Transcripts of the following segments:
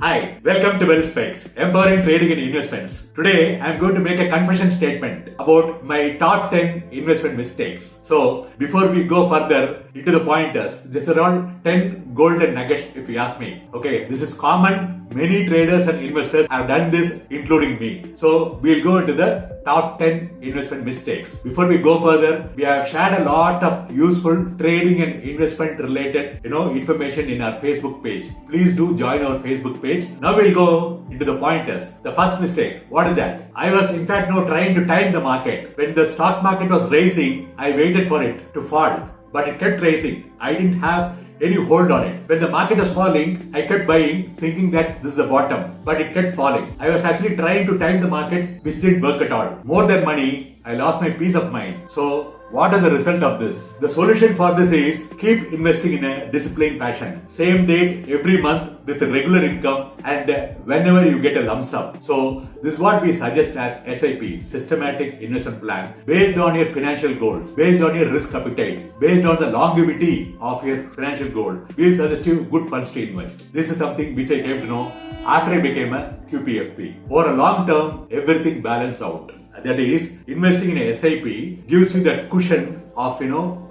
Hi, welcome to Specs, Empowering Trading and Investments. Today, I'm going to make a confession statement about my top 10 investment mistakes. So, before we go further into the pointers, these are all 10 golden nuggets if you ask me. Okay, this is common. Many traders and investors have done this, including me. So, we'll go into the top 10 investment mistakes. Before we go further, we have shared a lot of useful trading and investment related, information in our Facebook page. Please do join our Facebook page. Now we'll go into the pointers. The first mistake, what is that? I was in fact trying to time the market. When the stock market was rising, I waited for it to fall, but it kept rising. I didn't have any hold on it. When the market was falling, I kept buying thinking that this is the bottom, but it kept falling. I was actually trying to time the market, which didn't work at all. More than money, I lost my peace of mind. So what is the result of this? The solution for this is keep investing in a disciplined fashion. Same date every month with a regular income and whenever you get a lump sum. So this is what we suggest as SIP, Systematic Investment Plan, based on your financial goals, based on your risk appetite, based on the longevity of your financial goal. We'll suggest you good funds to invest. This is something which I came to know after I became a QPFP. For a long term, everything balanced out. That is, investing in a SIP gives you that cushion of,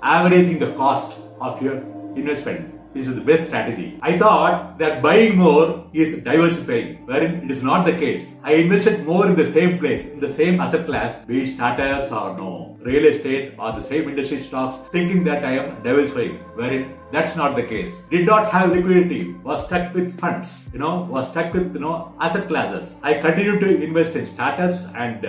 averaging the cost of your investment. This is the best strategy. I thought that buying more is diversifying, wherein it is not the case. I invested more in the same place, in the same asset class, be it startups or real estate or the same industry stocks, thinking that I am diversifying, wherein that's not the case. Did not have liquidity, was stuck with funds, was stuck with, asset classes. I continued to invest in startups and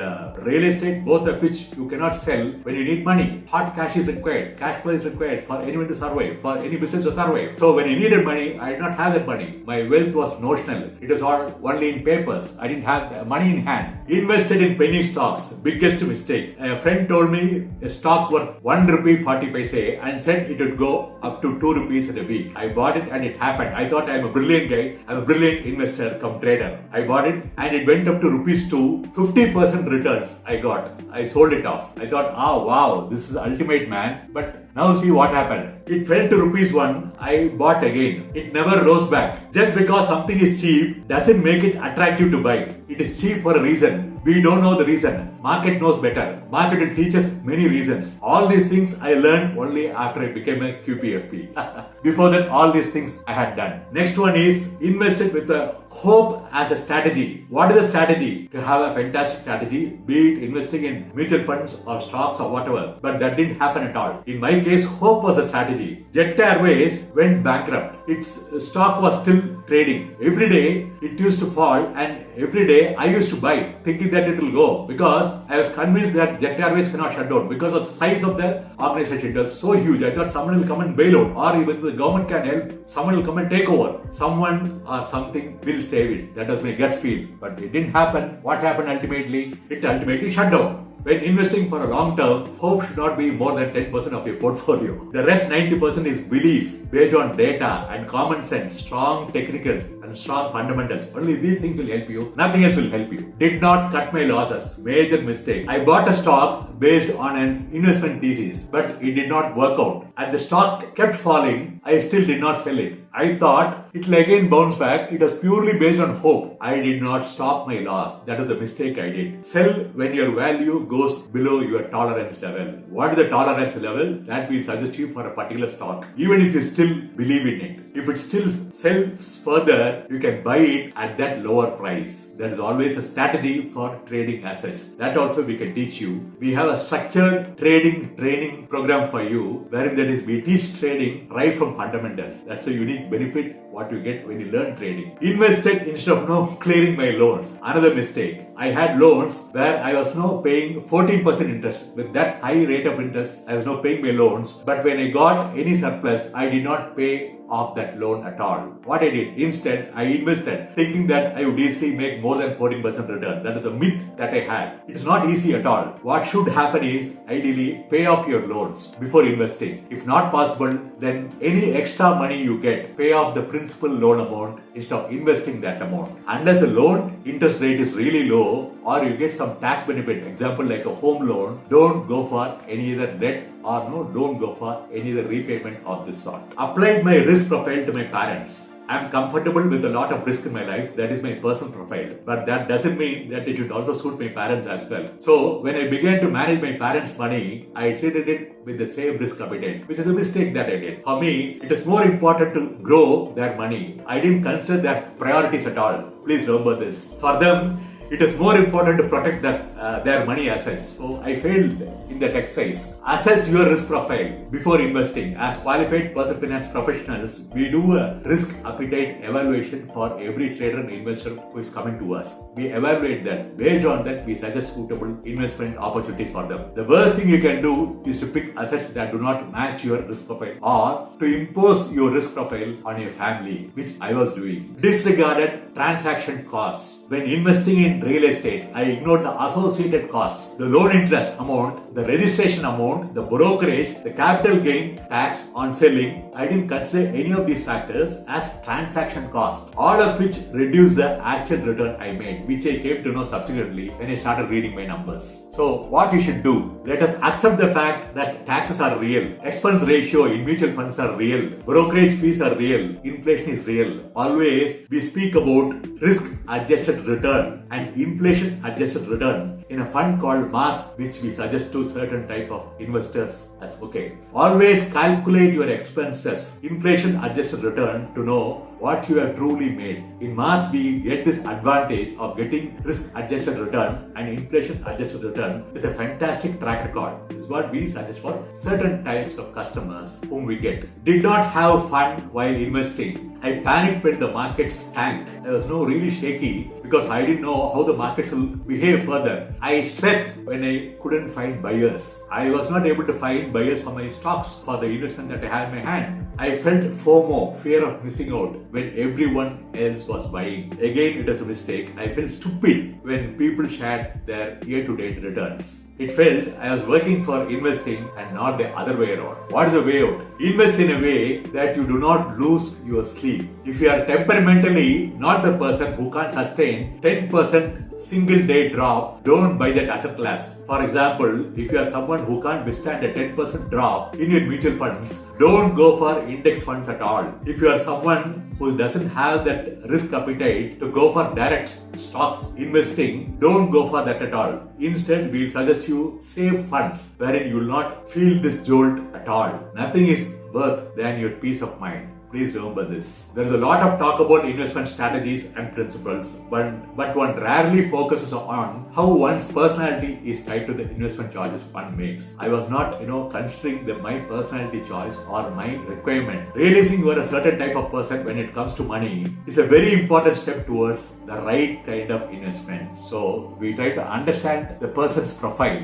real estate, both of which you cannot sell when you need money. Hot cash is required, cash flow is required for anyone to survive, for any business to survive. So when I needed money, I did not have that money. My wealth was notional. It was all only in papers. I didn't have money in hand. Invested in penny stocks, biggest mistake. A friend told me a stock worth 1 rupee 40 paise and said it would go up to 2 rupees in a week. I bought it and it happened. I thought I'm a brilliant guy. I'm a brilliant investor come trader. I bought it and it went up to rupees 2. 50% returns I got. I sold it off. I thought, wow, this is ultimate, man. But now see what happened. It fell to rupees 1. I bought again. It never rose back. Just because something is cheap doesn't make it attractive to buy. It is cheap for a reason. We don't know the reason. Market knows better. Market will teach us many reasons. All these things I learned only after I became a QPFP. Before that, all these things I had done. Next one is invested with a hope as a strategy. What is a strategy? To have a fantastic strategy, be it investing in mutual funds or stocks or whatever. But that didn't happen at all. In my case, hope was a strategy. Jet Airways went bankrupt. Its stock was still trading. Every day it used to fall and every day I used to buy thinking that it will go because I was convinced that Jet Airways cannot shut down because of the size of the organization. It was so huge. I thought someone will come and bail out, or even the government can help, someone will come and take over. Someone or something will save it. That was my gut feel. But it didn't happen. What happened ultimately? It ultimately shut down. When investing for a long term, hope should not be more than 10% of your portfolio. The rest 90% is belief based on data and common sense, strong technicals and strong fundamentals. Only these things will help you. Nothing else will help you. Did not cut my losses. Major mistake. I bought a stock based on an investment thesis, but it did not work out. And the stock kept falling. I still did not sell it. I thought it will again bounce back. It was purely based on hope. I did not stop my loss. That is the mistake I did. Sell when your value goes below your tolerance level. What is the tolerance level? That will suggest you for a particular stock. Even if you still believe in it. If it still sells further, you can buy it at that lower price. There is always a strategy for trading assets. That also we can teach you. We have a structured trading training program for you, wherein we teach trading right from fundamentals. That's a unique benefit what you get when you learn trading. Invested instead of clearing my loans. Another mistake. I had loans where I was paying 14% interest. With that high rate of interest, I was paying my loans. But when I got any surplus, I did not pay off that loan at all. What I did, instead, I invested, thinking that I would easily make more than 14% return. That is a myth that I had. It is not easy at all. What should happen is, ideally, pay off your loans before investing. If not possible, then any extra money you get, pay off the principal loan amount instead of investing that amount. Unless the loan interest rate is really low, or you get some tax benefit, example like a home loan, don't go for any other debt or don't go for any other repayment of this sort. Applied my risk profile to my parents. I'm comfortable with a lot of risk in my life. That is my personal profile. But that doesn't mean that it should also suit my parents as well. So when I began to manage my parents' money, I treated it with the same risk appetite, which is a mistake that I did. For me, it is more important to grow their money. I didn't consider that priorities at all. Please remember this. For them, it is more important to protect their money assets. So I failed in that exercise. Assess your risk profile before investing. As qualified personal finance professionals, we do a risk appetite evaluation for every trader and investor who is coming to us. We evaluate that. Based on that, we suggest suitable investment opportunities for them. The worst thing you can do is to pick assets that do not match your risk profile or to impose your risk profile on your family, which I was doing. Disregarded transaction costs. When investing in real estate, I ignored the associated costs, the loan interest amount, the registration amount, the brokerage, the capital gain tax on selling. I didn't consider any of these factors as transaction costs, all of which reduced the actual return I made, which I came to know subsequently when I started reading my numbers. So what you should do? Let us accept the fact that taxes are real, expense ratio in mutual funds are real, brokerage fees are real, inflation is real. Always we speak about risk adjusted return and inflation adjusted return in a fund called MAS, which we suggest to certain type of investors as okay. Always calculate your expenses, inflation adjusted return, to know what you have truly made. In MAS, we get this advantage of getting risk adjusted return and inflation adjusted return with a fantastic track record. This is what we suggest for certain types of customers whom we get. Did not have fun while investing. I panicked when the markets tanked. I was really shaky because I didn't know how the markets will behave further. I stressed when I couldn't find buyers. I was not able to find buyers for my stocks for the investment that I had in my hand. I felt FOMO, fear of missing out, when everyone else was buying. Again, it was a mistake. I felt stupid when people shared their year-to-date returns. It felt I was working for investing and not the other way around. What is the way out? Invest in a way that you do not lose your sleep. If you are temperamentally not the person who can't sustain 10% single day drop, don't buy that asset class. For example, if you are someone who can't withstand a 10% drop in your mutual funds, don't go for index funds at all. If you are someone who doesn't have that risk appetite to go for direct stocks investing, don't go for that at all. Instead, we suggest you safe funds wherein you will not feel this jolt at all. Nothing is worth than your peace of mind. Please remember this. There is a lot of talk about investment strategies and principles, but one rarely focuses on how one's personality is tied to the investment choices one makes. I was not, considering my personality choice or my requirement. Realizing you are a certain type of person when it comes to money is a very important step towards the right kind of investment. So we try to understand the person's profile,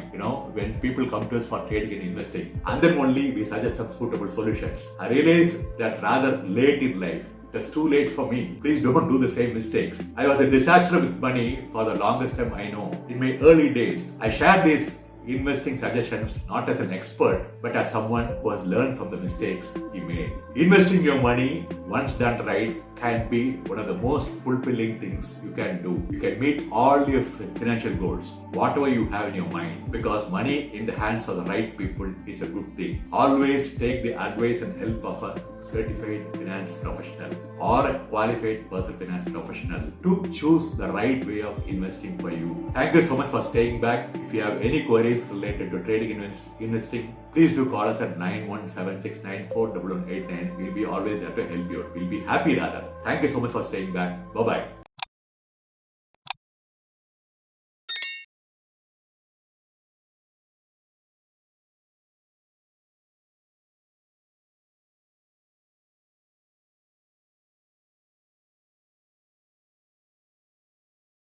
when people come to us for trading and investing, and then only we suggest some suitable solutions. I realize that rather late in life. It was too late for me. Please don't do the same mistakes. I was a disaster with money for the longest time I know. In my early days, I shared these investing suggestions not as an expert, but as someone who has learned from the mistakes he made. Investing your money, once done right, can be one of the most fulfilling things you can do. You can meet all your financial goals, whatever you have in your mind, because money in the hands of the right people is a good thing. Always take the advice and help of a certified finance professional or a qualified personal finance professional to choose the right way of investing for you. Thank you so much for staying back. If you have any queries related to trading and investing, please do call us at 9176941189. We'll be always there to help you out. We'll be happy rather. Thank you so much for staying back. Bye-bye.